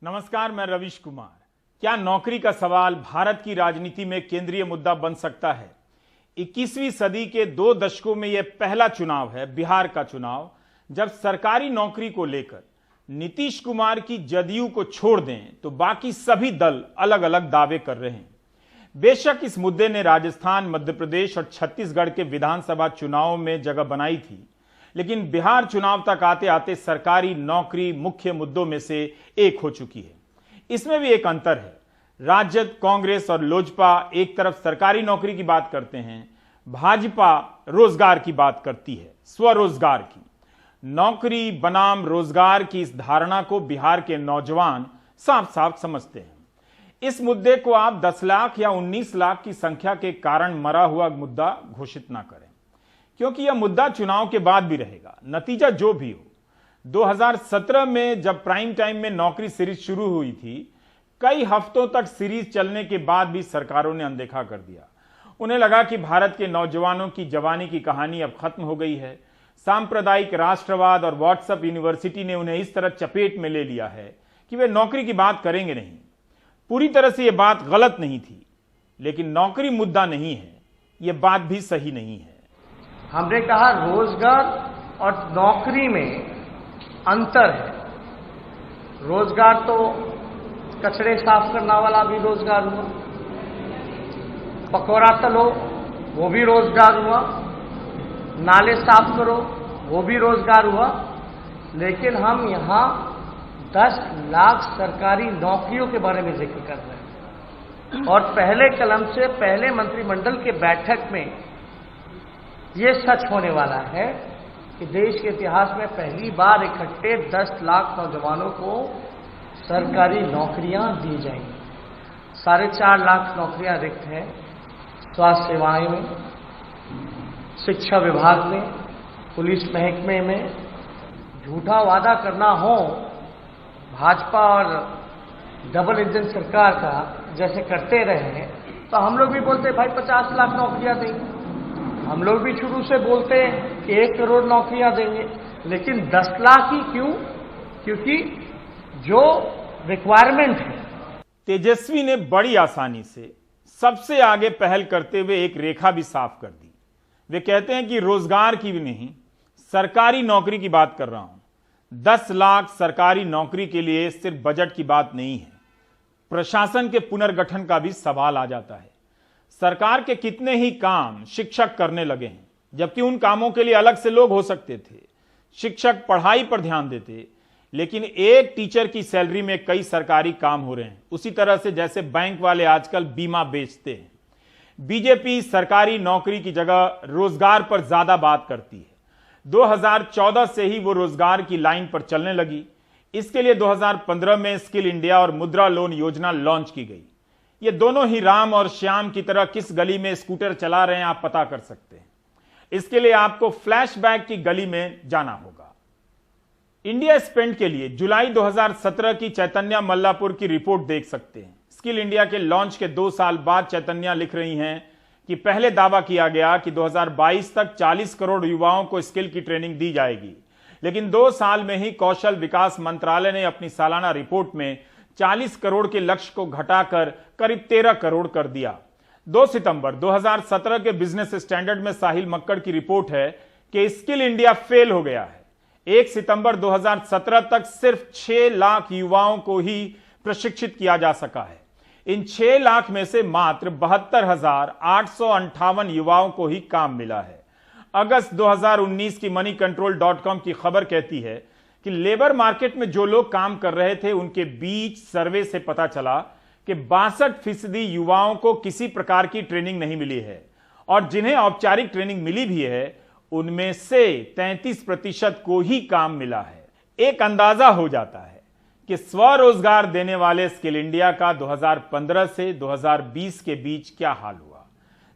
नमस्कार, मैं रविश कुमार। क्या नौकरी का सवाल भारत की राजनीति में केंद्रीय मुद्दा बन सकता है? 21वीं सदी के 2 दशकों में यह पहला चुनाव है, बिहार का चुनाव, जब सरकारी नौकरी को लेकर नीतीश कुमार की जदयू को छोड़ दें तो बाकी सभी दल अलग अलग दावे कर रहे हैं। बेशक इस मुद्दे ने राजस्थान, मध्य प्रदेश और छत्तीसगढ़ के विधानसभा चुनावों में जगह बनाई थी, लेकिन बिहार चुनाव तक आते आते सरकारी नौकरी मुख्य मुद्दों में से एक हो चुकी है। इसमें भी एक अंतर है। राजद, कांग्रेस और लोजपा एक तरफ सरकारी नौकरी की बात करते हैं, भाजपा रोजगार की बात करती है, स्वरोजगार की। नौकरी बनाम रोजगार की इस धारणा को बिहार के नौजवान साफ साफ समझते हैं। इस मुद्दे को आप 10 लाख या 19 लाख की संख्या के कारण मरा हुआ मुद्दा घोषित ना करें, क्योंकि यह मुद्दा चुनाव के बाद भी रहेगा, नतीजा जो भी हो। 2017 में जब प्राइम टाइम में नौकरी सीरीज शुरू हुई थी, कई हफ्तों तक सीरीज चलने के बाद भी सरकारों ने अनदेखा कर दिया। उन्हें लगा कि भारत के नौजवानों की जवानी की कहानी अब खत्म हो गई है। सांप्रदायिक राष्ट्रवाद और व्हाट्सएप यूनिवर्सिटी ने उन्हें इस तरह चपेट में ले लिया है कि वे नौकरी की बात करेंगे नहीं। पूरी तरह से यह बात गलत नहीं थी, लेकिन नौकरी मुद्दा नहीं है, यह बात भी सही नहीं है। हमने कहा रोजगार और नौकरी में अंतर है। रोजगार तो कचरे साफ करने वाला भी रोजगार हुआ, पकौड़ा तलो वो भी रोजगार हुआ, नाले साफ करो वो भी रोजगार हुआ। लेकिन हम यहाँ 10 लाख सरकारी नौकरियों के बारे में जिक्र कर रहे हैं, और पहले कलम से पहले मंत्रिमंडल के बैठक में ये सच होने वाला है कि देश के इतिहास में पहली बार इकट्ठे 10 लाख नौजवानों को सरकारी नौकरियां दी जाएंगी। 4.5 लाख नौकरियां रिक्त हैं स्वास्थ्य सेवाएं में, शिक्षा विभाग में, पुलिस महकमे में। झूठा वादा करना हो भाजपा और डबल इंजन सरकार का जैसे करते रहे, तो हम लोग भी बोलते भाई 50 लाख नौकरियां देंगे। हम लोग भी शुरू से बोलते हैं कि 1 करोड़ नौकरियां देंगे, लेकिन 10 लाख ही क्यों? क्योंकि जो रिक्वायरमेंट है। तेजस्वी ने बड़ी आसानी से सबसे आगे पहल करते हुए एक रेखा भी साफ कर दी। वे कहते हैं कि रोजगार की भी नहीं, सरकारी नौकरी की बात कर रहा हूं। 10 लाख सरकारी नौकरी के लिए सिर्फ बजट की बात नहीं है, प्रशासन के पुनर्गठन का भी सवाल आ जाता है। सरकार के कितने ही काम शिक्षक करने लगे हैं, जबकि उन कामों के लिए अलग से लोग हो सकते थे। शिक्षक पढ़ाई पर ध्यान देते, लेकिन एक टीचर की सैलरी में कई सरकारी काम हो रहे हैं, उसी तरह से जैसे बैंक वाले आजकल बीमा बेचते हैं। बीजेपी सरकारी नौकरी की जगह रोजगार पर ज्यादा बात करती है। 2014 से ही वो रोजगार की लाइन पर चलने लगी। इसके लिए 2015 में स्किल इंडिया और मुद्रा लोन योजना लॉन्च की गई। ये दोनों ही राम और श्याम की तरह किस गली में स्कूटर चला रहे हैं आप पता कर सकते हैं। इसके लिए आपको फ्लैशबैक की गली में जाना होगा। इंडिया स्पेंड के लिए जुलाई 2017 की चैतन्या मल्लापुर की रिपोर्ट देख सकते हैं। स्किल इंडिया के लॉन्च के 2 साल बाद चैतन्या लिख रही हैं कि पहले दावा किया गया कि 2022 तक 40 करोड़ युवाओं को स्किल की ट्रेनिंग दी जाएगी, लेकिन 2 साल में ही कौशल विकास मंत्रालय ने अपनी सालाना रिपोर्ट में 40 करोड़ के लक्ष्य को घटाकर करीब 13 करोड़ कर दिया। 2 सितंबर 2017 के बिजनेस स्टैंडर्ड में साहिल मक्कड़ की रिपोर्ट है कि स्किल इंडिया फेल हो गया है। 1 सितंबर 2017 तक सिर्फ 6 लाख युवाओं को ही प्रशिक्षित किया जा सका है। इन 6 लाख में से मात्र 72,858 युवाओं को ही काम मिला है। अगस्त 2019 की moneycontrol.com की खबर कहती है कि लेबर मार्केट में जो लोग काम कर रहे थे, उनके बीच सर्वे से पता चला कि 62% युवाओं को किसी प्रकार की ट्रेनिंग नहीं मिली है, और जिन्हें औपचारिक ट्रेनिंग मिली भी है उनमें से 33% को ही काम मिला है। एक अंदाजा हो जाता है कि स्वरोजगार देने वाले स्किल इंडिया का 2015 से 2020 के बीच क्या हाल हुआ।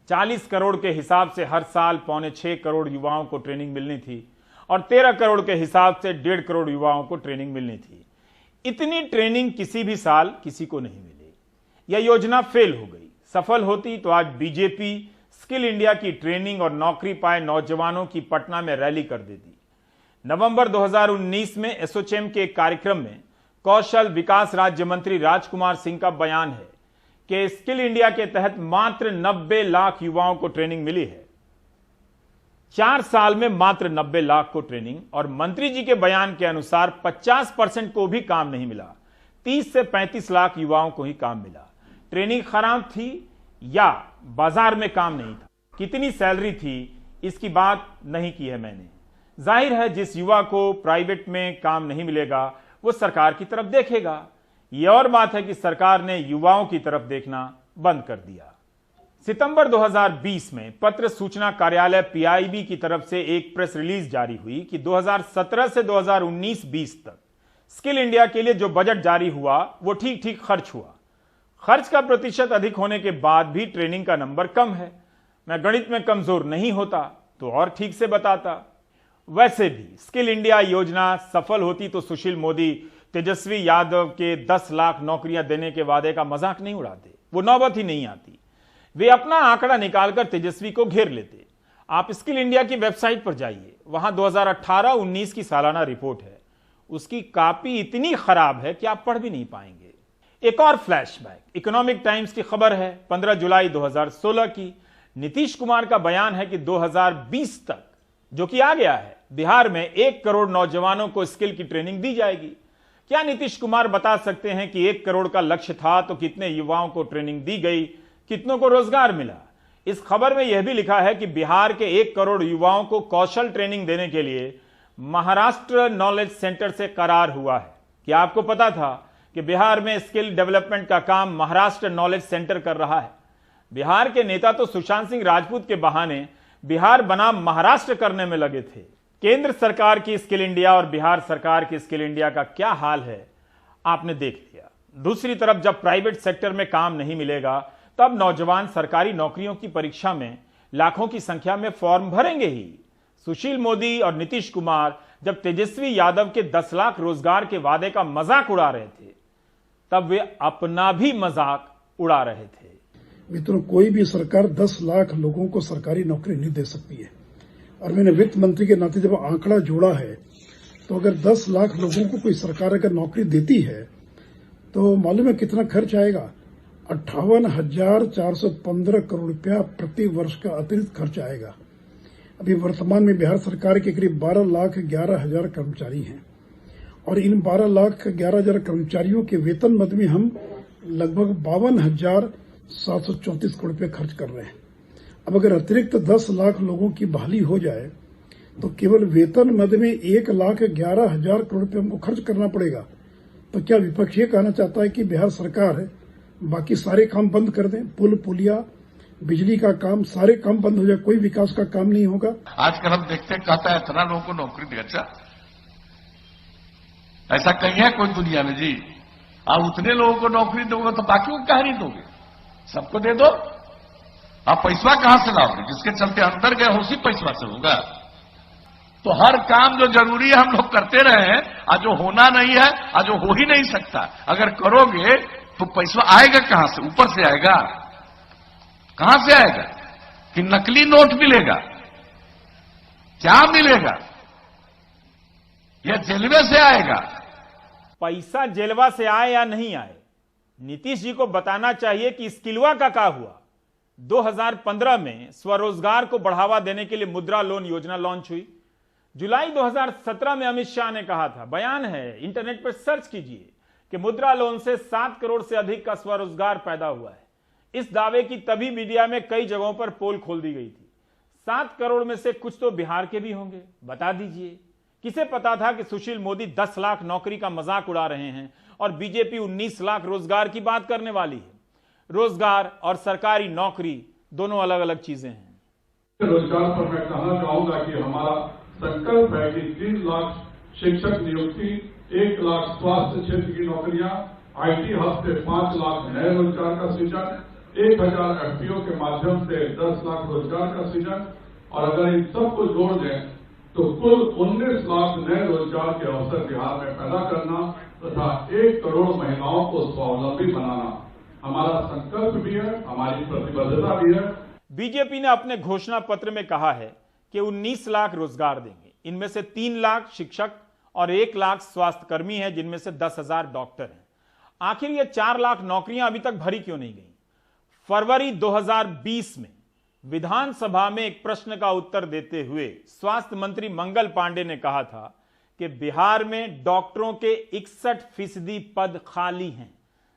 40 करोड़ के हिसाब से हर साल 5.25 करोड़ युवाओं को ट्रेनिंग मिलनी थी, और 13 करोड़ के हिसाब से 1.5 करोड़ युवाओं को ट्रेनिंग मिलनी थी। इतनी ट्रेनिंग किसी भी साल किसी को नहीं मिली। यह योजना फेल हो गई। सफल होती तो आज बीजेपी स्किल इंडिया की ट्रेनिंग और नौकरी पाए नौजवानों की पटना में रैली कर देती। नवंबर 2019 में एसोचैम के एक कार्यक्रम में कौशल विकास राज्य मंत्री राजकुमार सिंह का बयान है कि स्किल इंडिया के तहत मात्र 90 लाख युवाओं को ट्रेनिंग मिली है। 4 साल में मात्र 90 लाख को ट्रेनिंग, और मंत्री जी के बयान के अनुसार 50% को भी काम नहीं मिला। 30 से 35 लाख युवाओं को ही काम मिला। ट्रेनिंग खराब थी या बाजार में काम नहीं था, कितनी सैलरी थी, इसकी बात नहीं की है मैंने। जाहिर है जिस युवा को प्राइवेट में काम नहीं मिलेगा वो सरकार की तरफ देखेगा। यह और बात है कि सरकार ने युवाओं की तरफ देखना बंद कर दिया। सितंबर 2020 में पत्र सूचना कार्यालय पीआईबी की तरफ से एक प्रेस रिलीज जारी हुई कि 2017 से 2019-20 तक स्किल इंडिया के लिए जो बजट जारी हुआ वो ठीक ठीक खर्च हुआ। खर्च का प्रतिशत अधिक होने के बाद भी ट्रेनिंग का नंबर कम है। मैं गणित में कमजोर नहीं होता तो और ठीक से बताता। वैसे भी स्किल इंडिया योजना सफल होती तो सुशील मोदी तेजस्वी यादव के 10 लाख नौकरियां देने के वादे का मजाक नहीं उड़ाते, वो नौबत ही नहीं आती। वे अपना आंकड़ा निकालकर तेजस्वी को घेर लेते। आप स्किल इंडिया की वेबसाइट पर जाइए, वहां 2018-19 की सालाना रिपोर्ट है। उसकी कॉपी इतनी खराब है कि आप पढ़ भी नहीं पाएंगे। एक और फ्लैशबैक, इकोनॉमिक टाइम्स की खबर है 15 जुलाई 2016 की। नीतीश कुमार का बयान है कि 2020 तक, जो कि आ गया है, बिहार में 1 करोड़ नौजवानों को स्किल की ट्रेनिंग दी जाएगी। क्या नीतीश कुमार बता सकते हैं कि 1 करोड़ का लक्ष्य था तो कितने युवाओं को ट्रेनिंग दी गई, कितनों को रोजगार मिला? इस खबर में यह भी लिखा है कि बिहार के 1 करोड़ युवाओं को कौशल ट्रेनिंग देने के लिए महाराष्ट्र नॉलेज सेंटर से करार हुआ है। क्या आपको पता था कि बिहार में स्किल डेवलपमेंट का काम महाराष्ट्र नॉलेज सेंटर कर रहा है? बिहार के नेता तो सुशांत सिंह राजपूत के बहाने बिहार बनाम महाराष्ट्र करने में लगे थे। केंद्र सरकार की स्किल इंडिया और बिहार सरकार की स्किल इंडिया का क्या हाल है आपने देख लिया। दूसरी तरफ जब प्राइवेट सेक्टर में काम नहीं मिलेगा तब नौजवान सरकारी नौकरियों की परीक्षा में लाखों की संख्या में फॉर्म भरेंगे ही। सुशील मोदी और नीतीश कुमार जब तेजस्वी यादव के 10 लाख रोजगार के वादे का मजाक उड़ा रहे थे तब वे अपना भी मजाक उड़ा रहे थे। मित्रों, कोई भी सरकार 10 लाख लोगों को सरकारी नौकरी नहीं दे सकती है। और मैंने वित्त मंत्री के नाते जब आंकड़ा जोड़ा है तो अगर 10 लाख लोगों को कोई सरकार अगर नौकरी देती है तो मालूम है कितना खर्च आएगा? 58,415 करोड़ रुपया प्रति वर्ष का अतिरिक्त खर्च आएगा। अभी वर्तमान में बिहार सरकार के करीब 12,11,000 कर्मचारी हैं और इन 12,11,000 कर्मचारियों के वेतन मद में हम लगभग 52,734 करोड़ रुपये खर्च कर रहे हैं। अब अगर अतिरिक्त 10 लाख लोगों की बहाली हो जाए तो केवल वेतन मद में 1,11,000 करोड़ रुपये हमको खर्च करना पड़ेगा। तो क्या विपक्ष ये कहना चाहता है कि बिहार सरकार बाकी सारे काम बंद कर दें? पुल पुलिया, बिजली का काम, सारे काम बंद हो जाए, कोई विकास का काम नहीं होगा? आजकल हम देखते हैं, कहता है इतना लोगों को नौकरी दे। अच्छा, ऐसा कहीं है कोई दुनिया में जी? आप उतने लोगों को नौकरी दोगे तो बाकी को कहा नहीं दोगे? सबको दे दो। आप पैसा कहां से लाओगे? जिसके चलते अंदर गए उसी पैसा से होगा। तो हर काम जो जरूरी है हम लोग करते रहे हैं, आज जो होना नहीं है, आज जो हो ही नहीं सकता। अगर करोगे तो पैसा आएगा कहां से? ऊपर से आएगा? कहां से आएगा? कि नकली नोट मिलेगा? क्या मिलेगा? यह जेलवे से आएगा? पैसा जेलवा से आए या नहीं आए, नीतीश जी को बताना चाहिए कि स्किलवा का क्या हुआ। 2015 में स्वरोजगार को बढ़ावा देने के लिए मुद्रा लोन योजना लॉन्च हुई। जुलाई 2017 में अमित शाह ने कहा था, बयान है, इंटरनेट पर सर्च कीजिए, कि मुद्रा लोन से 7 करोड़ से अधिक का स्वरोजगार पैदा हुआ है। इस दावे की तभी मीडिया में कई जगहों पर पोल खोल दी गई थी। 7 करोड़ में से कुछ तो बिहार के भी होंगे, बता दीजिए। किसे पता था कि सुशील मोदी 10 लाख नौकरी का मजाक उड़ा रहे हैं और बीजेपी 19 लाख रोजगार की बात करने वाली है। रोजगार और सरकारी नौकरी दोनों अलग अलग चीजें हैं। रोजगार पर मैं कहना चाहूंगा कि हमारा संकल्प है कि 3 लाख शिक्षक नियुक्ति, 1 लाख स्वास्थ्य क्षेत्र की नौकरियां, आईटी हब से 5 लाख नए रोजगार का सृजन, 1,000 एफपीओ के माध्यम से 10 लाख रोजगार का सृजन, और अगर इन सबको जोड़ दें तो कुल 19 लाख नए रोजगार के अवसर बिहार में पैदा करना तथा 1 करोड़ महिलाओं को स्वावलंबी बनाना हमारा संकल्प भी है, हमारी प्रतिबद्धता भी है। बीजेपी ने अपने घोषणा पत्र में कहा है कि 19 लाख रोजगार देंगे। इनमें से 3 लाख शिक्षक और 1 लाख स्वास्थ्यकर्मी हैं, जिनमें से 10,000 डॉक्टर हैं। आखिर ये 4 लाख नौकरियां अभी तक भरी क्यों नहीं गई? फरवरी 2020 में विधानसभा में एक प्रश्न का उत्तर देते हुए स्वास्थ्य मंत्री मंगल पांडे ने कहा था कि बिहार में डॉक्टरों के 61% पद खाली हैं।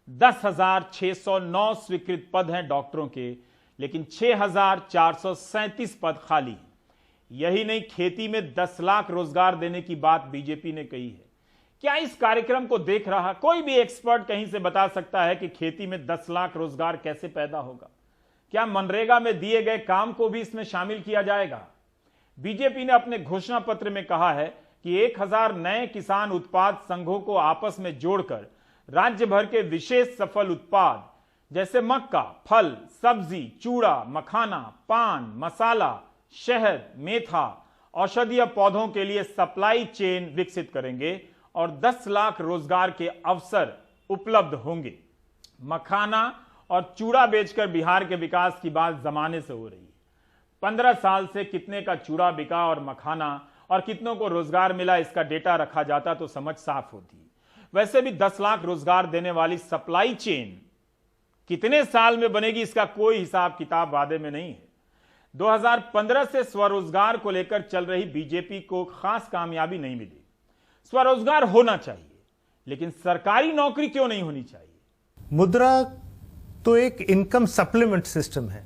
10,609 स्वीकृत पद हैं डॉक्टरों के, लेकिन 6,437 पद खाली हैं। यही नहीं, खेती में 10 लाख रोजगार देने की बात बीजेपी ने कही है। क्या इस कार्यक्रम को देख रहा कोई भी एक्सपर्ट कहीं से बता सकता है कि खेती में 10 लाख रोजगार कैसे पैदा होगा? क्या मनरेगा में दिए गए काम को भी इसमें शामिल किया जाएगा? बीजेपी ने अपने घोषणा पत्र में कहा है कि 1000 नए किसान उत्पाद संघों को आपस में जोड़कर राज्य भर के विशेष सफल उत्पाद जैसे मक्का, फल, सब्जी, चूड़ा, मखाना, पान, मसाला, शहद, मेथा, औषधीय पौधों के लिए सप्लाई चेन विकसित करेंगे और 10 लाख रोजगार के अवसर उपलब्ध होंगे। मखाना और चूड़ा बेचकर बिहार के विकास की बात जमाने से हो रही है। 15 साल से कितने का चूड़ा बिका और मखाना और कितनों को रोजगार मिला, इसका डेटा रखा जाता तो समझ साफ होती। वैसे भी 10 लाख रोजगार देने वाली सप्लाई चेन कितने साल में बनेगी, इसका कोई हिसाब किताब वादे में नहीं है। 2015 से स्वरोजगार को लेकर चल रही बीजेपी को खास कामयाबी नहीं मिली। स्वरोजगार होना चाहिए, लेकिन सरकारी नौकरी क्यों नहीं होनी चाहिए? मुद्रा तो एक इनकम सप्लीमेंट सिस्टम है।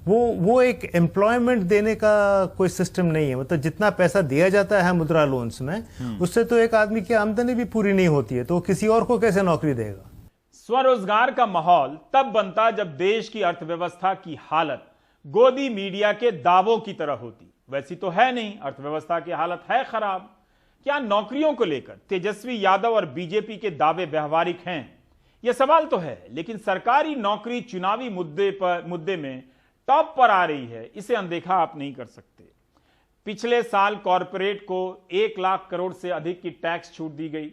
वो एक एम्प्लॉयमेंट देने का कोई सिस्टम नहीं है। मतलब जितना पैसा दिया जाता है मुद्रा लोन्स में, उससे तो एक आदमी की आमदनी भी पूरी नहीं होती है, तो किसी और को कैसे नौकरी देगा? स्वरोजगार का माहौल तब बनता जब देश की अर्थव्यवस्था की हालत गोदी मीडिया के दावों की तरह होती। वैसी तो है नहीं, अर्थव्यवस्था की हालत है खराब। क्या नौकरियों को लेकर तेजस्वी यादव और बीजेपी के दावे व्यवहारिक हैं? यह सवाल तो है, लेकिन सरकारी नौकरी चुनावी मुद्दे में टॉप पर आ रही है, इसे अनदेखा आप नहीं कर सकते। पिछले साल कॉरपोरेट को 1 लाख करोड़ से अधिक की टैक्स छूट दी गई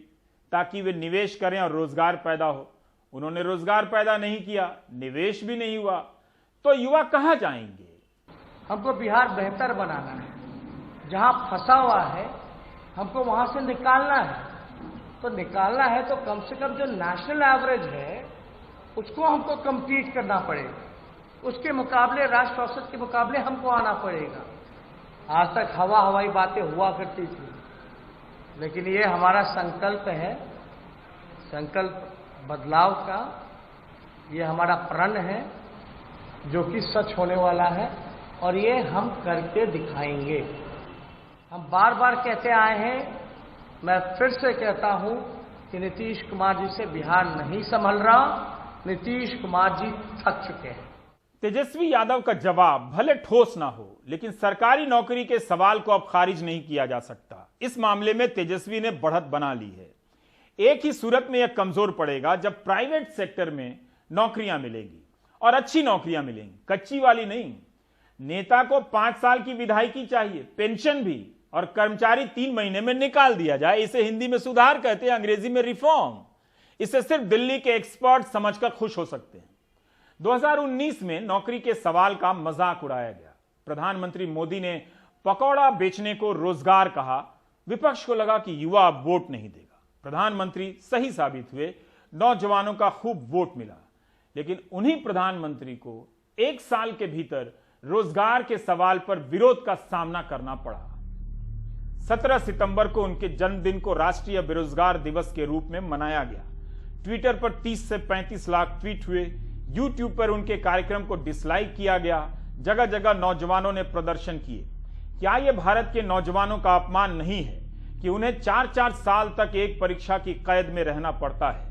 ताकि वे निवेश करें और रोजगार पैदा हो। उन्होंने रोजगार पैदा नहीं किया, निवेश भी नहीं हुआ, तो युवा कहां जाएंगे? हमको बिहार बेहतर बनाना है। जहां फंसा हुआ है हमको वहां से निकालना है। तो निकालना है तो कम से कम जो नेशनल एवरेज है उसको हमको कंपीट करना पड़ेगा। उसके मुकाबले, राष्ट्र औसत के मुकाबले हमको आना पड़ेगा। आज तक हवाई बातें हुआ करती थी, लेकिन ये हमारा संकल्प है, संकल्प बदलाव का। ये हमारा प्रण है जो कि सच होने वाला है और ये हम करके दिखाएंगे। हम बार बार कहते आए हैं, मैं फिर से कहता हूं कि नीतीश कुमार जी से बिहार नहीं संभल रहा। नीतीश कुमार जी थक चुके हैं। तेजस्वी यादव का जवाब भले ठोस ना हो, लेकिन सरकारी नौकरी के सवाल को अब खारिज नहीं किया जा सकता। इस मामले में तेजस्वी ने बढ़त बना ली है। एक ही सूरत में यह कमजोर पड़ेगा जब प्राइवेट सेक्टर में नौकरियां मिलेंगी और अच्छी नौकरियां मिलेंगी, कच्ची वाली नहीं। नेता को 5 साल की विधायकी चाहिए, पेंशन भी, और कर्मचारी 3 महीने में निकाल दिया जाए। इसे हिंदी में सुधार कहते हैं, अंग्रेजी में रिफॉर्म। इसे सिर्फ दिल्ली के एक्सपर्ट समझकर खुश हो सकते हैं। 2019 में नौकरी के सवाल का मजाक उड़ाया गया। प्रधानमंत्री मोदी ने पकौड़ा बेचने को रोजगार कहा। विपक्ष को लगा कि युवा अब वोट नहीं देगा। प्रधानमंत्री सही साबित हुए, नौजवानों का खूब वोट मिला। लेकिन उन्हीं प्रधानमंत्री को 1 साल के भीतर रोजगार के सवाल पर विरोध का सामना करना पड़ा। 17 सितंबर को उनके जन्मदिन को राष्ट्रीय बेरोजगार दिवस के रूप में मनाया गया। ट्विटर पर 30 से 35 लाख ट्वीट हुए। यूट्यूब पर उनके कार्यक्रम को डिसलाइक किया गया। जगह जगह नौजवानों ने प्रदर्शन किए। क्या यह भारत के नौजवानों का अपमान नहीं है कि उन्हें 4-4 साल तक एक परीक्षा की कैद में रहना पड़ता है?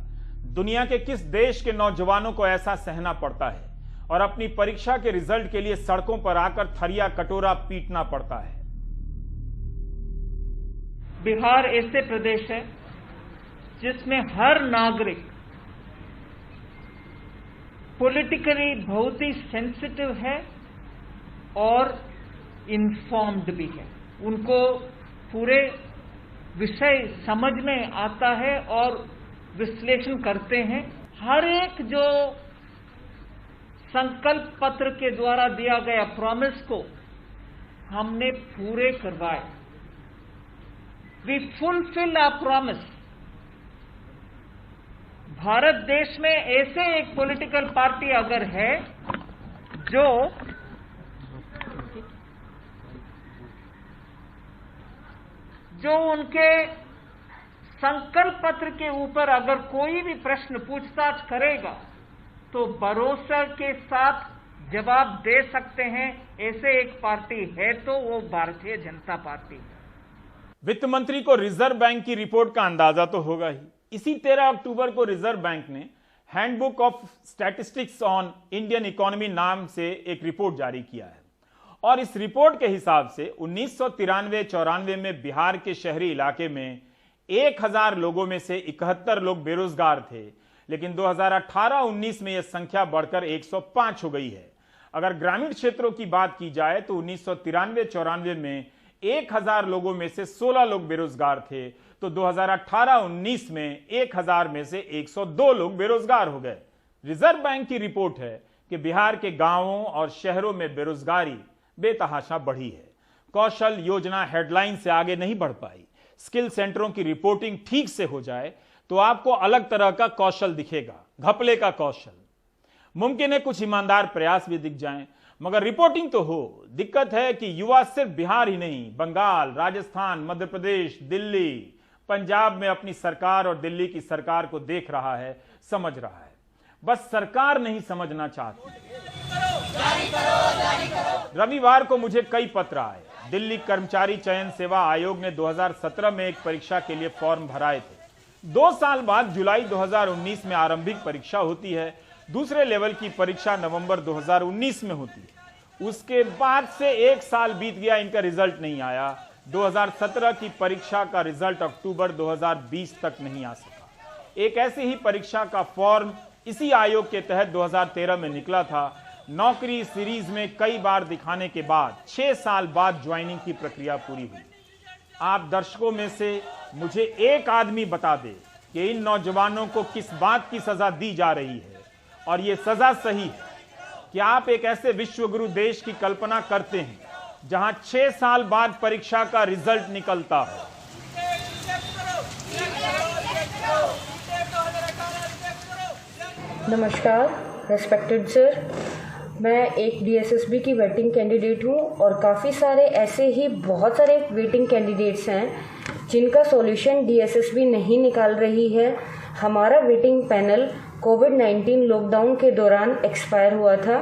दुनिया के किस देश के नौजवानों को ऐसा सहना पड़ता है और अपनी परीक्षा के रिजल्ट के लिए सड़कों पर आकर थरिया कटोरा पीटना पड़ता है? बिहार ऐसे प्रदेश है जिसमें हर नागरिक पॉलिटिकली बहुत ही सेंसिटिव है और इन्फॉर्म्ड भी है। उनको पूरे विषय समझ में आता है और विश्लेषण करते हैं। हर एक जो संकल्प पत्र के द्वारा दिया गया प्रॉमिस को हमने पूरे करवाए। We fulfil our promise. Bharat देश में ऐसे एक पॉलिटिकल पार्टी अगर है जो उनके संकल्प पत्र के ऊपर अगर कोई भी प्रश्न पूछताछ करेगा तो भरोसा के साथ जवाब दे सकते हैं, ऐसे एक पार्टी है तो वो भारतीय जनता पार्टी है। वित्त मंत्री को रिजर्व बैंक की रिपोर्ट का अंदाजा तो होगा ही। इसी 13 अक्टूबर को रिजर्व बैंक ने handbook of statistics on Indian economy नाम से एक रिपोर्ट जारी किया है और इस रिपोर्ट के हिसाब से 1993-94 में बिहार के शहरी इलाके में 1000 लोगों में से 71 लोग बेरोजगार थे, लेकिन 2018-19 में यह संख्या बढ़कर 105 हो गई है। अगर ग्रामीण क्षेत्रों की बात की जाए तो 1993-94 में 1000 लोगों में से 16 लोग बेरोजगार थे, तो 2018-19 में 1000 में से 102 लोग बेरोजगार हो गए। रिजर्व बैंक की रिपोर्ट है कि बिहार के गांवों और शहरों में बेरोजगारी बेतहाशा बढ़ी है। कौशल योजना हेडलाइन से आगे नहीं बढ़ पाई। स्किल सेंटरों की रिपोर्टिंग ठीक से हो जाए तो आपको अलग तरह का कौशल दिखेगा, घपले का कौशल। मुमकिन है कुछ ईमानदार प्रयास भी दिख जाएं, मगर रिपोर्टिंग तो हो। दिक्कत है कि युवा सिर्फ बिहार ही नहीं, बंगाल, राजस्थान, मध्य प्रदेश, दिल्ली, पंजाब में अपनी सरकार और दिल्ली की सरकार को देख रहा है, समझ रहा है, बस सरकार नहीं समझना चाहती। रविवार को मुझे कई पत्र आए। दिल्ली कर्मचारी चयन सेवा आयोग ने 2017 में एक परीक्षा के लिए फॉर्म भराए थे। 2 साल बाद जुलाई 2019 में आरंभिक परीक्षा होती है। दूसरे लेवल की परीक्षा नवंबर 2019 में होती है। उसके बाद से 1 साल बीत गया, इनका रिजल्ट नहीं आया। 2017 की परीक्षा का रिजल्ट अक्टूबर 2020 तक नहीं आ सका। एक ऐसी ही परीक्षा का फॉर्म इसी आयोग के तहत 2013 में निकला था। नौकरी सीरीज में कई बार दिखाने के बाद 6 साल बाद ज्वाइनिंग की प्रक्रिया पूरी हुई। आप दर्शकों में से मुझे एक आदमी बता दे कि इन नौजवानों को किस बात की सजा दी जा रही है और यह सजा सही है। क्या आप एक ऐसे विश्वगुरु देश की कल्पना करते हैं जहां 6 साल बाद परीक्षा का रिजल्ट निकलता हो? नमस्कार रेस्पेक्टेड सर, मैं एक डीएसएसबी की वेटिंग कैंडिडेट हूँ और काफ़ी सारे ऐसे ही बहुत सारे वेटिंग कैंडिडेट्स हैं जिनका सॉल्यूशन डीएसएसबी नहीं निकाल रही है। हमारा वेटिंग पैनल कोविड-19 लॉकडाउन के दौरान एक्सपायर हुआ था,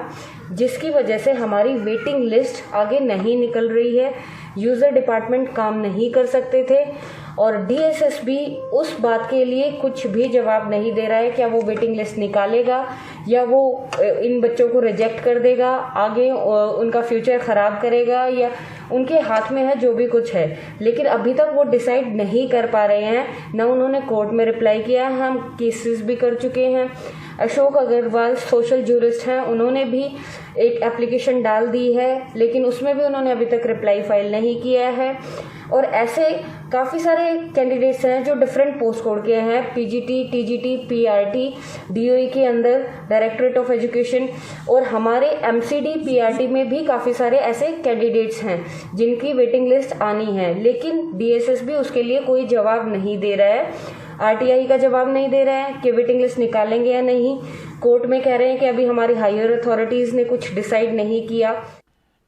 जिसकी वजह से हमारी वेटिंग लिस्ट आगे नहीं निकल रही है। यूज़र डिपार्टमेंट काम नहीं कर सकते थे और डीएसएसबी उस बात के लिए कुछ भी जवाब नहीं दे रहा है। क्या वो वेटिंग लिस्ट निकालेगा या वो इन बच्चों को रिजेक्ट कर देगा, आगे उनका फ्यूचर ख़राब करेगा, या उनके हाथ में है जो भी कुछ है। लेकिन अभी तक वो डिसाइड नहीं कर पा रहे हैं। न उन्होंने कोर्ट में रिप्लाई किया, हम केसेस भी कर चुके हैं। अशोक अग्रवाल सोशल जूरिस्ट हैं, उन्होंने भी एक एप्लीकेशन डाल दी है, लेकिन उसमें भी उन्होंने अभी तक रिप्लाई फाइल नहीं किया है। और ऐसे काफ़ी सारे कैंडिडेट्स हैं जो डिफरेंट पोस्ट कोड के हैं, पीजीटी, टीजीटी, पीआरटी, डीओई के अंदर डायरेक्टरेट ऑफ एजुकेशन, और हमारे एमसीडी पीआरटी में भी काफ़ी सारे ऐसे कैंडिडेट्स हैं जिनकी वेटिंग लिस्ट आनी है, लेकिन डीएसएसबी उसके लिए कोई जवाब नहीं दे रहा है। आरटीआई का जवाब नहीं दे रहे हैं कि वेटिंग लिस्ट निकालेंगे या नहीं। कोर्ट में कह रहे हैं कि अभी हमारी हायर अथॉरिटीज ने कुछ डिसाइड नहीं किया।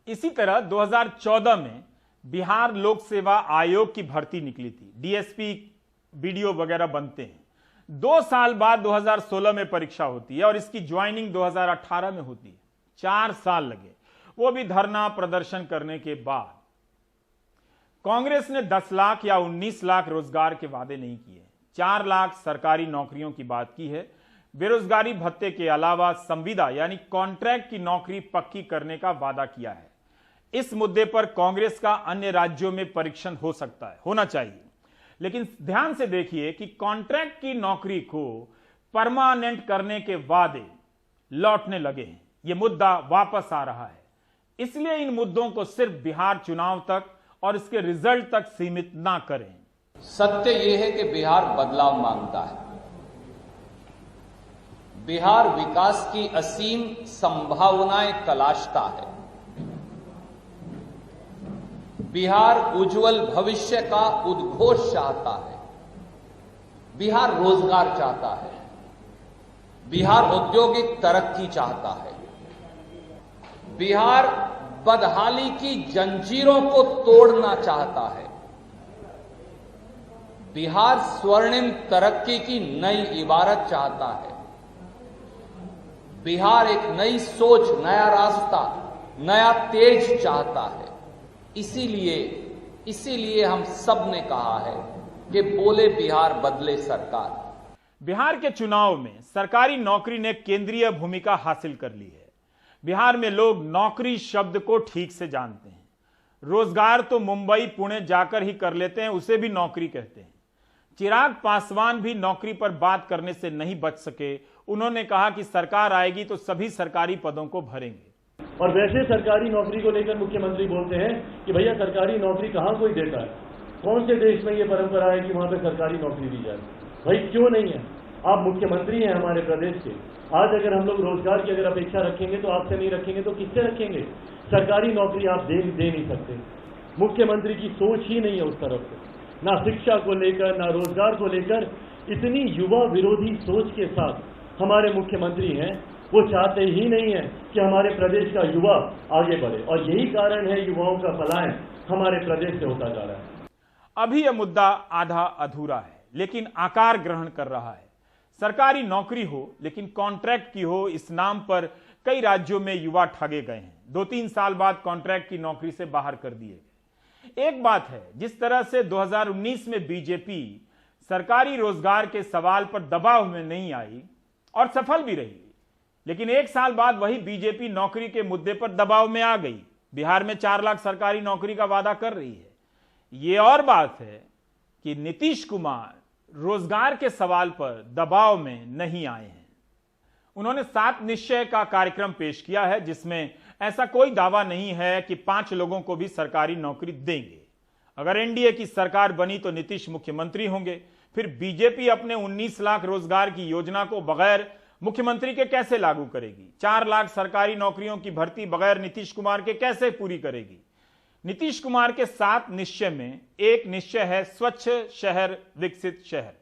इसी तरह 2014 में बिहार लोक सेवा आयोग की भर्ती निकली थी। डीएसपी, बीडीओ वगैरह बनते हैं। 2 साल बाद 2016 में परीक्षा होती है और इसकी ज्वाइनिंग 2018 में होती है। 4 साल लगे, वो भी धरना प्रदर्शन करने के बाद। कांग्रेस ने 10 लाख या 19 लाख रोजगार के वादे नहीं किए। 4 लाख सरकारी नौकरियों की बात की है। बेरोजगारी भत्ते के अलावा संविदा यानी कॉन्ट्रैक्ट की नौकरी पक्की करने का वादा किया है। इस मुद्दे पर कांग्रेस का अन्य राज्यों में परीक्षण हो सकता है, होना चाहिए। लेकिन ध्यान से देखिए कि कॉन्ट्रैक्ट की नौकरी को परमानेंट करने के वादे लौटने लगे हैं। यह मुद्दा वापस आ रहा है। इसलिए इन मुद्दों को सिर्फ बिहार चुनाव तक और इसके रिजल्ट तक सीमित ना करें। सत्य यह है कि बिहार बदलाव मांगता है। बिहार विकास की असीम संभावनाएं तलाशता है। बिहार उज्जवल भविष्य का उद्घोष चाहता है, बिहार रोजगार चाहता है, बिहार औद्योगिक तरक्की चाहता है, बिहार बदहाली की जंजीरों को तोड़ना चाहता है, बिहार स्वर्णिम तरक्की की नई इबारत चाहता है, बिहार एक नई सोच, नया रास्ता, नया तेज चाहता है। इसीलिए हम सब ने कहा है कि बोले बिहार बदले सरकार। बिहार के चुनाव में सरकारी नौकरी ने केंद्रीय भूमिका हासिल कर ली है। बिहार में लोग नौकरी शब्द को ठीक से जानते हैं। रोजगार तो मुंबई पुणे जाकर ही कर लेते हैं, उसे भी नौकरी कहते हैं। चिराग पासवान भी नौकरी पर बात करने से नहीं बच सके। उन्होंने कहा कि सरकार आएगी तो सभी सरकारी पदों को भरेंगे। और वैसे सरकारी नौकरी को लेकर मुख्यमंत्री बोलते हैं कि भैया सरकारी नौकरी कहां कोई देता है, कौन से देश में ये परंपरा है कि वहां पे सरकारी नौकरी दी जाए? भाई क्यों नहीं है? आप मुख्यमंत्री हैं हमारे प्रदेश के। आज अगर हम लोग रोजगार की अगर अपेक्षा रखेंगे तो आपसे नहीं रखेंगे तो किससे रखेंगे? सरकारी नौकरी आप दे नहीं सकते। मुख्यमंत्री की सोच ही नहीं है उस तरफ से, ना शिक्षा को लेकर ना रोजगार को लेकर। इतनी युवा विरोधी सोच के साथ हमारे मुख्यमंत्री हैं, वो चाहते ही नहीं है कि हमारे प्रदेश का युवा आगे बढ़े, और यही कारण है युवाओं का पलायन हमारे प्रदेश से होता जा रहा है। अभी यह मुद्दा आधा अधूरा है, लेकिन आकार ग्रहण कर रहा है। सरकारी नौकरी हो लेकिन कॉन्ट्रैक्ट की हो, इस नाम पर कई राज्यों में युवा ठगे गए हैं। 2-3 साल बाद कॉन्ट्रैक्ट की नौकरी से बाहर कर दिए गए। एक बात है, जिस तरह से 2019 में बीजेपी सरकारी रोजगार के सवाल पर दबाव में नहीं आई और सफल भी रही, लेकिन 1 साल बाद वही बीजेपी नौकरी के मुद्दे पर दबाव में आ गई। बिहार में 4 लाख सरकारी नौकरी का वादा कर रही है। यह और बात है कि नीतीश कुमार रोजगार के सवाल पर दबाव में नहीं आए हैं। उन्होंने 7 निश्चय का कार्यक्रम पेश किया है, जिसमें ऐसा कोई दावा नहीं है कि 5 लोगों को भी सरकारी नौकरी देंगे। अगर एनडीए की सरकार बनी तो नीतीश मुख्यमंत्री होंगे। फिर बीजेपी अपने 19 लाख रोजगार की योजना को बगैर मुख्यमंत्री के कैसे लागू करेगी? 4 लाख सरकारी नौकरियों की भर्ती बगैर नीतीश कुमार के कैसे पूरी करेगी? नीतीश कुमार के 7 निश्चय में एक निश्चय है स्वच्छ शहर विकसित शहर।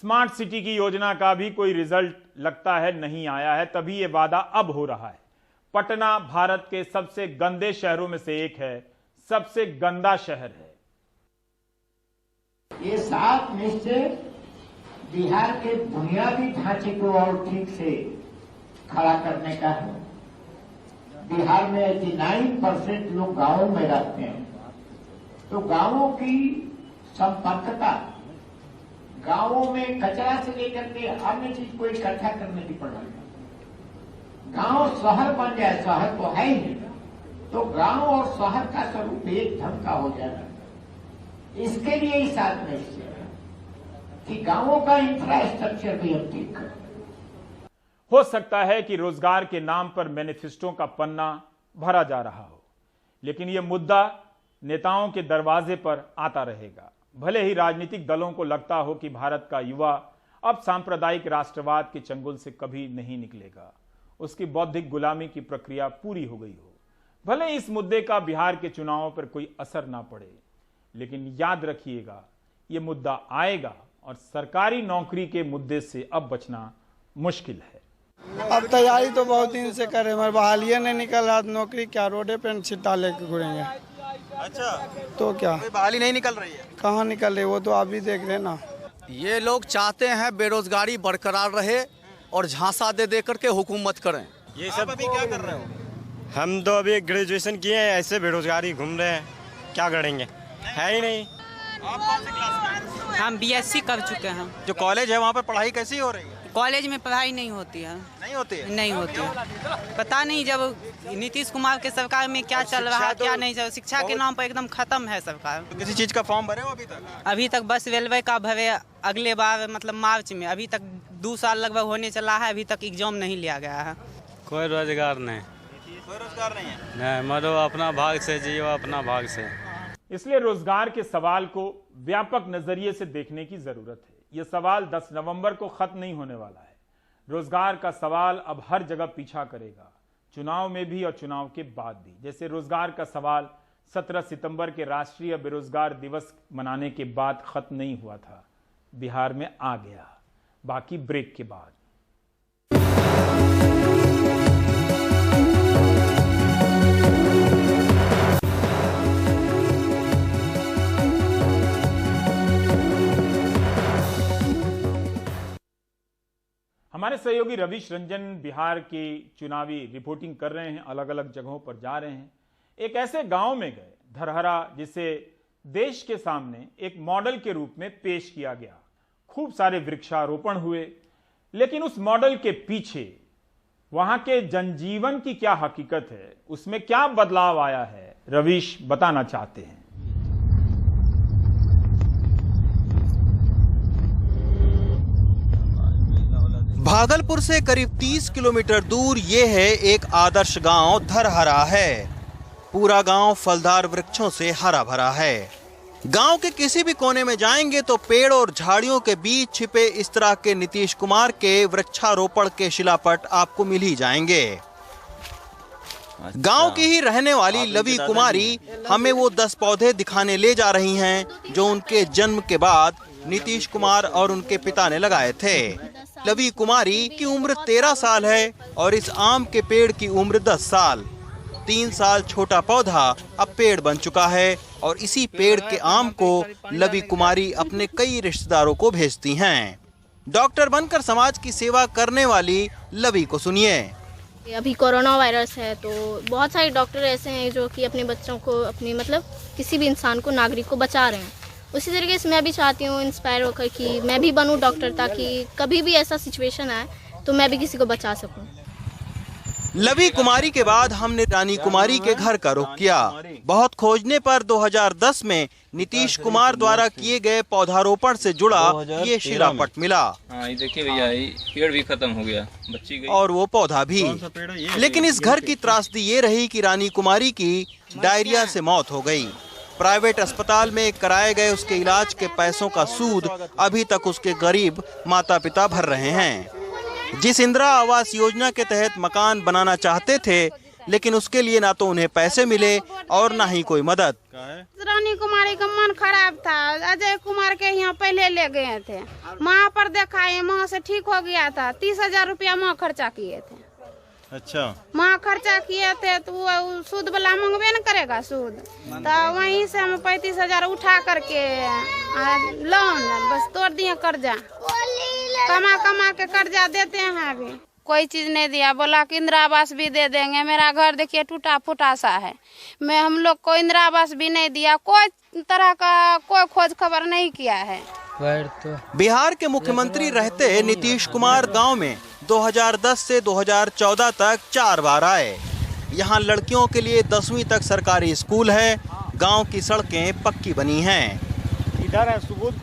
स्मार्ट सिटी की योजना का भी कोई रिजल्ट लगता है नहीं आया है, तभी यह वादा अब हो रहा है। पटना भारत के सबसे गंदे शहरों में से एक है, सबसे गंदा शहर है। ये 7 निश्चय बिहार के बुनियादी ढांचे को और ठीक से खड़ा करने का है। बिहार में 89% लोग गांवों में रहते हैं, तो गांवों की संपर्कता, गांवों में कचरा से लेकर के अन्य चीज को इकट्ठा करने की पड़ेगी। गांव शहर बन जाए, शहर तो है ही, तो गांव और शहर का स्वरूप एक ढंग का हो जाएगा। इसके लिए ही 7 निश्चय है कि गांवों का इंफ्रास्ट्रक्चर भी हम ठीक करें। हो सकता है कि रोजगार के नाम पर मैनिफेस्टो का पन्ना भरा जा रहा हो, लेकिन यह मुद्दा नेताओं के दरवाजे पर आता रहेगा। भले ही राजनीतिक दलों को लगता हो कि भारत का युवा अब सांप्रदायिक राष्ट्रवाद के चंगुल से कभी नहीं निकलेगा, उसकी बौद्धिक गुलामी की प्रक्रिया पूरी हो गई हो। भले इस मुद्दे का बिहार के चुनावों पर कोई असर ना पड़े, लेकिन याद रखिएगा यह मुद्दा आएगा और सरकारी नौकरी के मुद्दे से अब बचना मुश्किल है। अब तैयारी तो बहुत दिन से कर रहे हैं, मगर बहालियाँ नहीं निकल रहा, नौकरी क्या रोडे पे छिट्टा लेके घूरेंगे। अच्छा, तो क्या बहाली नहीं निकल रही है? कहाँ निकल रही, वो तो आप भी देख रहे हैं ना। ये लोग चाहते हैं बेरोजगारी बरकरार रहे और झांसा दे दे करके हुकूमत करें। ये सब अभी क्या कर रहे हो? हम तो अभी ग्रेजुएशन किए हैं, ऐसे बेरोजगारी घूम रहे हैं, क्या करेंगे, है ही नहीं। आप कौन सी क्लास में? हम बीएससी कर चुके हैं। जो कॉलेज है वहाँ पर पढ़ाई कैसी हो रही है? कॉलेज में पढ़ाई नहीं होती है। नहीं होती है? नहीं होती है। पता नहीं जब नीतीश कुमार के सरकार में क्या चल रहा है, क्या नहीं चल। शिक्षा के नाम पर एकदम खत्म है सरकार। तो किसी चीज का फॉर्म भरे हो अभी तक? अभी तक बस रेलवे का भरे, अगले बार मतलब मार्च में। अभी तक 2 साल लगभग होने चला है, अभी तक एग्जाम नहीं लिया गया है। कोई रोजगार नहीं। कोई रोजगार नहीं है? नहीं, मरो अपना भाग से जियो, अपना भाग से। इसलिए रोजगार के सवाल को व्यापक नजरिए से देखने की जरूरत है। यह सवाल 10 नवंबर को खत्म नहीं होने वाला है। रोजगार का सवाल अब हर जगह पीछा करेगा, चुनाव में भी और चुनाव के बाद भी। जैसे रोजगार का सवाल 17 सितंबर के राष्ट्रीय बेरोजगार दिवस मनाने के बाद खत्म नहीं हुआ था, बिहार में आ गया। बाकी ब्रेक के बाद। हमारे सहयोगी रविश रंजन बिहार की चुनावी रिपोर्टिंग कर रहे हैं, अलग अलग जगहों पर जा रहे हैं। एक ऐसे गांव में गए, धरहरा, जिसे देश के सामने एक मॉडल के रूप में पेश किया गया। खूब सारे वृक्षारोपण हुए, लेकिन उस मॉडल के पीछे वहां के जनजीवन की क्या हकीकत है, उसमें क्या बदलाव आया है, रविश बताना चाहते हैं। भागलपुर से करीब 30 किलोमीटर दूर ये है एक आदर्श गांव धरहरा है। पूरा गांव फलदार वृक्षों से हरा भरा है। गांव के किसी भी कोने में जाएंगे तो पेड़ और झाड़ियों के बीच छिपे इस तरह के नीतीश कुमार के वृक्षारोपण के शिलापट आपको मिल ही जाएंगे। गांव की ही रहने वाली लवी कुमारी हमें वो 10 पौधे दिखाने ले जा रही हैं जो उनके जन्म के बाद नीतीश कुमार और उनके पिता ने लगाए थे। लवी कुमारी की उम्र 13 साल है और इस आम के पेड़ की उम्र 10 साल। 3 साल छोटा पौधा अब पेड़ बन चुका है और इसी पेड़ के आम को लवी कुमारी अपने कई रिश्तेदारों को भेजती हैं। डॉक्टर बनकर समाज की सेवा करने वाली लवी को सुनिए। अभी कोरोना वायरस है तो बहुत सारे डॉक्टर ऐसे हैं जो कि अपने बच्चों को, अपने मतलब किसी भी इंसान को, नागरिक को बचा रहे हैं। उसी तरीके से मैं भी चाहती हूँ इंस्पायर होकर कि मैं भी बनूँ डॉक्टर, ताकि कभी भी ऐसा सिचुएशन आए तो मैं भी किसी को बचा सकूँ। लवी कुमारी के बाद हमने रानी कुमारी के घर का रुख किया। बहुत खोजने पर 2010 में नीतीश कुमार द्वारा किए गए पौधारोपण से जुड़ा ये शिलापट मिला। ये देखिए भैया, पेड़ भी खत्म हो गया, बच्ची गई और वो पौधा भी। लेकिन इस घर की त्रासदी ये रही कि रानी कुमारी की डायरिया से मौत हो गई। प्राइवेट अस्पताल में कराए गए उसके इलाज के पैसों का सूद अभी तक उसके गरीब माता पिता भर रहे हैं। जिस इंदिरा आवास योजना के तहत मकान बनाना चाहते थे, लेकिन उसके लिए ना तो उन्हें पैसे मिले और ना ही कोई मदद। रानी कुमारी का मन खराब था, अजय कुमार के यहाँ पहले ले गए थे, माँ पर दिखाए, माँ से ठीक हो गया था। 30,000 रुपया माँ खर्चा किए थे। अच्छा, माँ खर्चा किए थे तो वो सूद वाला मांगबे न करेगा सूद, तो वहीं से हम 35,000 उठा करके लोन बस तोड़ दिए कर्जा, कमा कमा के कर्जा देते हैं। अभी कोई चीज नहीं दिया, बोला कि इंदिरा आवास भी दे देंगे। मेरा घर देखिए टूटा फूटा सा है, मैं हम लोग को इंदिरा आवास भी नहीं दिया, कोई तरह का कोई खोज खबर नहीं किया है। बिहार के मुख्यमंत्री रहते नीतीश कुमार गांव में 2010 से 2014 तक 4 बार आए। यहाँ लड़कियों के लिए 10वीं तक सरकारी स्कूल है। गांव की सड़कें पक्की बनी हैं,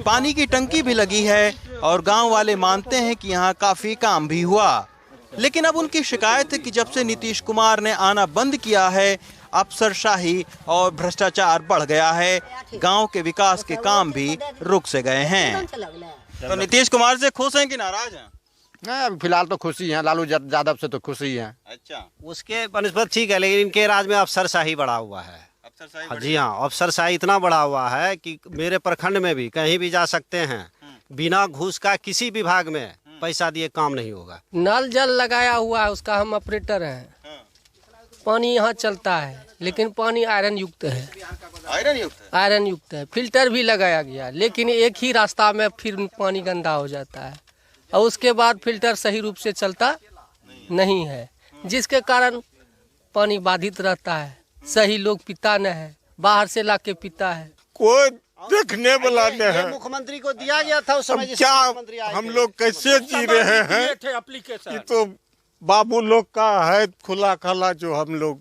पानी की टंकी भी लगी है और गांव वाले मानते हैं कि यहाँ काफी काम भी हुआ। लेकिन अब उनकी शिकायत है कि जब से नीतीश कुमार ने आना बंद किया है, अफसरशाही और भ्रष्टाचार बढ़ गया है। गांव के विकास के काम भी रुक से गए हैं। तो नीतीश कुमार से खुश हैं कि नाराज हैं? नहीं, अभी फिलहाल तो खुशी है। लालू यादव से तो खुशी है। अच्छा, उसके बनिस्बत ठीक है, लेकिन इनके राज में अफसरशाही बढ़ा हुआ है। जी हाँ, अफसरशाही इतना बढ़ा हुआ है कि मेरे प्रखंड में भी कहीं भी जा सकते हैं, बिना घूस का किसी विभाग में पैसा दिए काम नहीं होगा। नल जल लगाया हुआ है, उसका हम ऑपरेटर हैं। पानी यहाँ चलता है, लेकिन पानी आयरन युक्त है। आयरन युक्त है। फिल्टर भी लगाया गया, लेकिन एक ही रास्ता में फिर पानी गंदा हो जाता है और उसके बाद फिल्टर सही रूप से चलता नहीं है, जिसके कारण पानी बाधित रहता है। सही लोग पीता न है, बाहर से लाके पीता है। कोई देखने वाला नहीं है। मुख्यमंत्री को दिया गया था उस समय, क्या हम लोग कैसे जी रहे हैं? ये तो बाबू लोग का है खुला खाला जो हम लोग,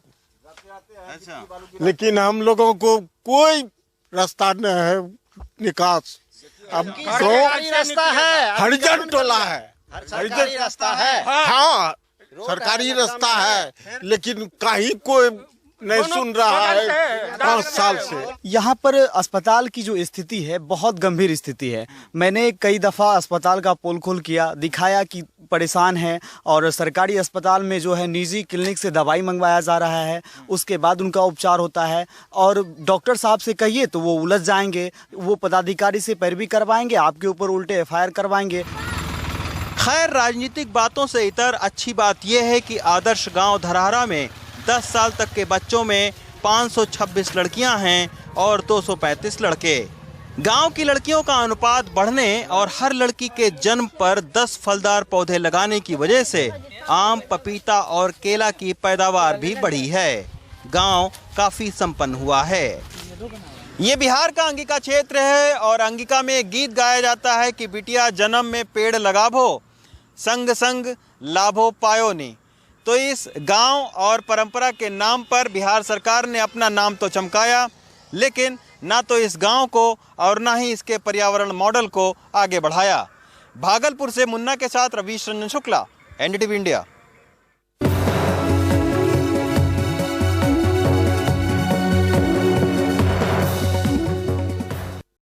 लेकिन हम लोगों को कोई रास्ता नहीं है निकास। अब रास्ता है, हरिजन टोला है, सरकारी रास्ता है। हाँ, सरकारी रास्ता है, लेकिन कहीं कोई नहीं सुन रहा है 5 साल से। यहाँ पर अस्पताल की जो स्थिति है बहुत गंभीर स्थिति है। मैंने कई दफ़ा अस्पताल का पोल खोल किया, दिखाया कि परेशान है और सरकारी अस्पताल में जो है निजी क्लिनिक से दवाई मंगवाया जा रहा है, उसके बाद उनका उपचार होता है और डॉक्टर साहब से कहिए तो वो उलझ जाएंगे, वो पदाधिकारी से पैरवी करवाएंगे, आपके ऊपर उल्टे FIR करवाएंगे। खैर, राजनीतिक बातों से इतर अच्छी बात यह है कि आदर्श गांव धरहरा में 10 साल तक के बच्चों में 526 लड़कियां हैं और 235 लड़के। गांव की लड़कियों का अनुपात बढ़ने और हर लड़की के जन्म पर 10 फलदार पौधे लगाने की वजह से आम, पपीता और केला की पैदावार भी बढ़ी है। गांव काफी संपन्न हुआ है। ये बिहार का अंगिका क्षेत्र है और अंगिका में एक गीत गाया जाता है कि बिटिया जन्म में पेड़ लगाभो, संग संग लाभो पायो नी। तो इस गांव और परंपरा के नाम पर बिहार सरकार ने अपना नाम तो चमकाया, लेकिन ना तो इस गांव को और ना ही इसके पर्यावरण मॉडल को आगे बढ़ाया। भागलपुर से मुन्ना के साथ रवीश रंजन शुक्ला, NDTV इंडिया।